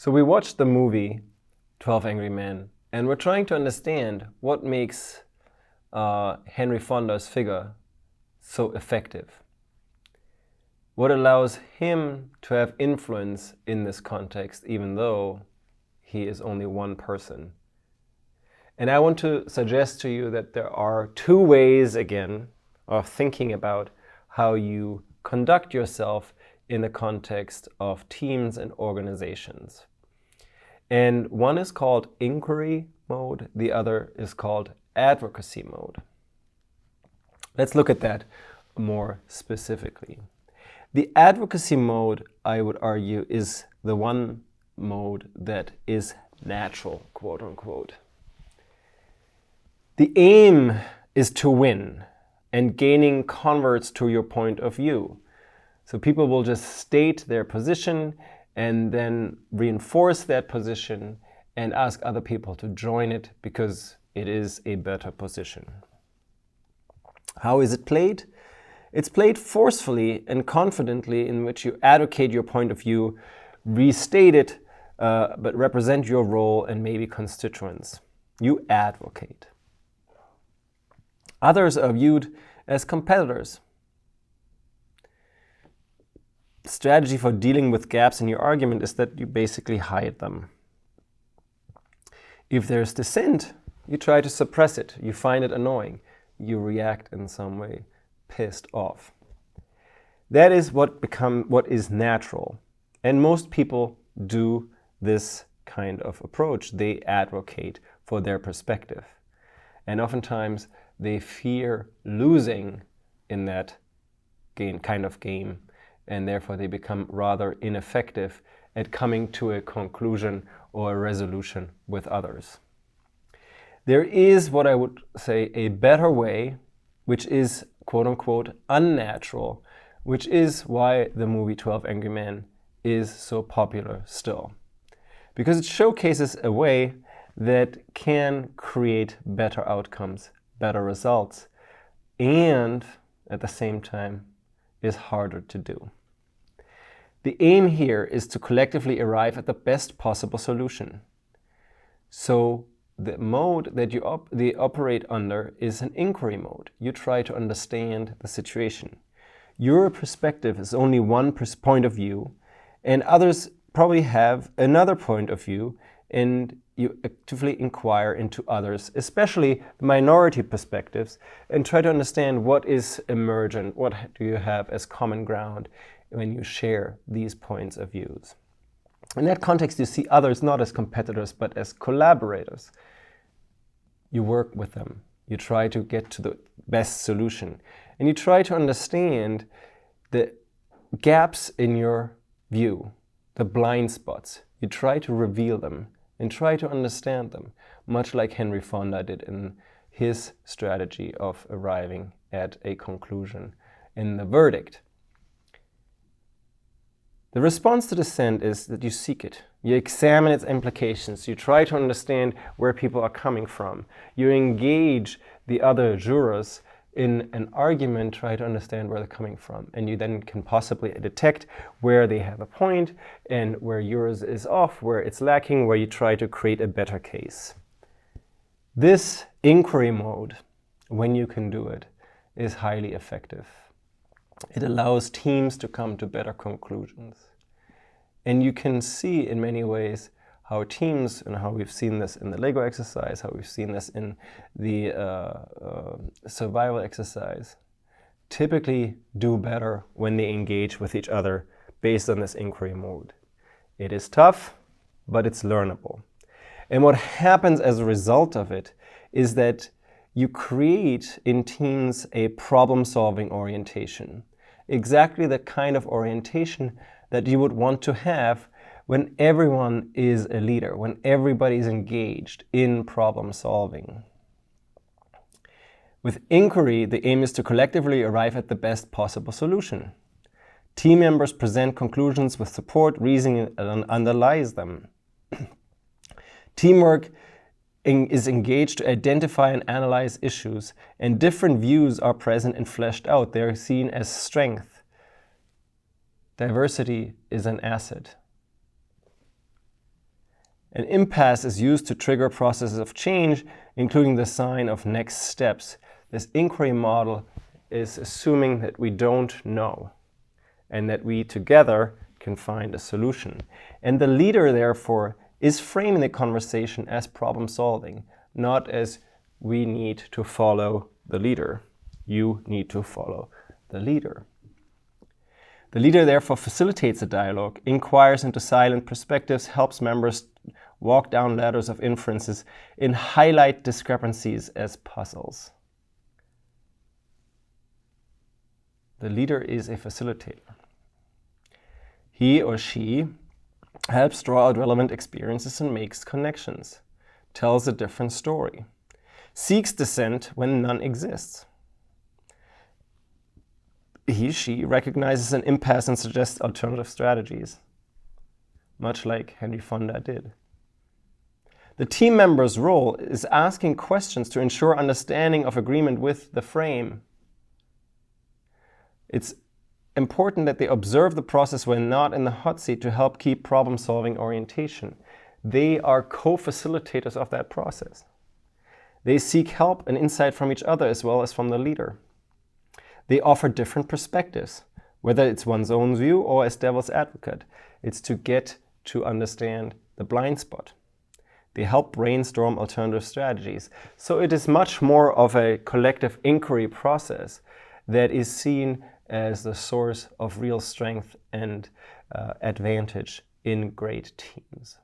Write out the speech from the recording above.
So we watched the movie 12 Angry Men, and we're trying to understand what makes Henry Fonda's figure so effective. What allows him to have influence in this context, even though he is only one person. And I want to suggest to you that there are two ways, again, of thinking about how you conduct yourself in the context of teams and organizations. And one is called inquiry mode, the other is called advocacy mode. Let's look at that more specifically. The advocacy mode, I would argue, is the one mode that is natural, quote unquote. The aim is to win and gaining converts to your point of view. So people will just state their position and then reinforce that position and ask other people to join it because it is a better position. How is it played? It's played forcefully and confidently, in which you advocate your point of view, restate it, but represent your role and maybe constituents. You advocate. Others are viewed as competitors. The strategy for dealing with gaps in your argument is that you basically hide them. If there's dissent, you try to suppress it. You find it annoying. You react in some way, pissed off. That is what is natural. And most people do this kind of approach. They advocate for their perspective. And oftentimes they fear losing in that kind of game, and therefore they become rather ineffective at coming to a conclusion or a resolution with others. There is what I would say a better way, which is quote unquote unnatural, which is why the movie 12 Angry Men is so popular still. Because it showcases a way that can create better outcomes, better results, and at the same time is harder to do. The aim here is to collectively arrive at the best possible solution. So the mode that you operate under is an inquiry mode. You try to understand the situation. Your perspective is only one point of view, and others probably have another point of view, and you actively inquire into others, especially the minority perspectives, and try to understand what is emergent, what do you have as common ground when you share these points of views. In that context, you see others not as competitors, but as collaborators. You work with them. You try to get to the best solution. And you try to understand the gaps in your view, the blind spots. You try to reveal them and try to understand them, much like Henry Fonda did in his strategy of arriving at a conclusion in the verdict. The response to dissent is that you seek it. You examine its implications. You try to understand where people are coming from. You engage the other jurors in an argument, try to understand where they're coming from. And you then can possibly detect where they have a point and where yours is off, where it's lacking, where you try to create a better case. This inquiry mode, when you can do it, is highly effective. It allows teams to come to better conclusions. And you can see in many ways how teams, and how we've seen this in the Lego exercise, how we've seen this in the survival exercise, typically do better when they engage with each other based on this inquiry mode. It is tough, but it's learnable. And what happens as a result of it is that you create in teams a problem-solving orientation. Exactly the kind of orientation that you would want to have when everyone is a leader, when everybody is engaged in problem solving. With inquiry, the aim is to collectively arrive at the best possible solution. Team members present conclusions with support, reasoning underlies them. Teamwork is engaged to identify and analyze issues, and different views are present and fleshed out. They are seen as strength. Diversity is an asset. An impasse is used to trigger processes of change, including the sign of next steps. This inquiry model is assuming that we don't know and that we together can find a solution. And the leader, therefore, is framing the conversation as problem solving, not as we need to follow the leader. You need to follow the leader. The leader, therefore, facilitates a dialogue, inquires into silent perspectives, helps members walk down ladders of inferences, and highlight discrepancies as puzzles. The leader is a facilitator. He or she helps draw out relevant experiences and makes connections, tells a different story, seeks dissent when none exists. He/she recognizes an impasse and suggests alternative strategies, much like Henry Fonda did. The team member's role is asking questions to ensure understanding of agreement with the frame. It's important that they observe the process when not in the hot seat to help keep problem-solving orientation. They are co-facilitators of that process. They seek help and insight from each other as well as from the leader. They offer different perspectives, whether it's one's own view or as devil's advocate. It's to get to understand the blind spot. They help brainstorm alternative strategies. So it is much more of a collective inquiry process that is seen as the source of real strength and advantage in great teams.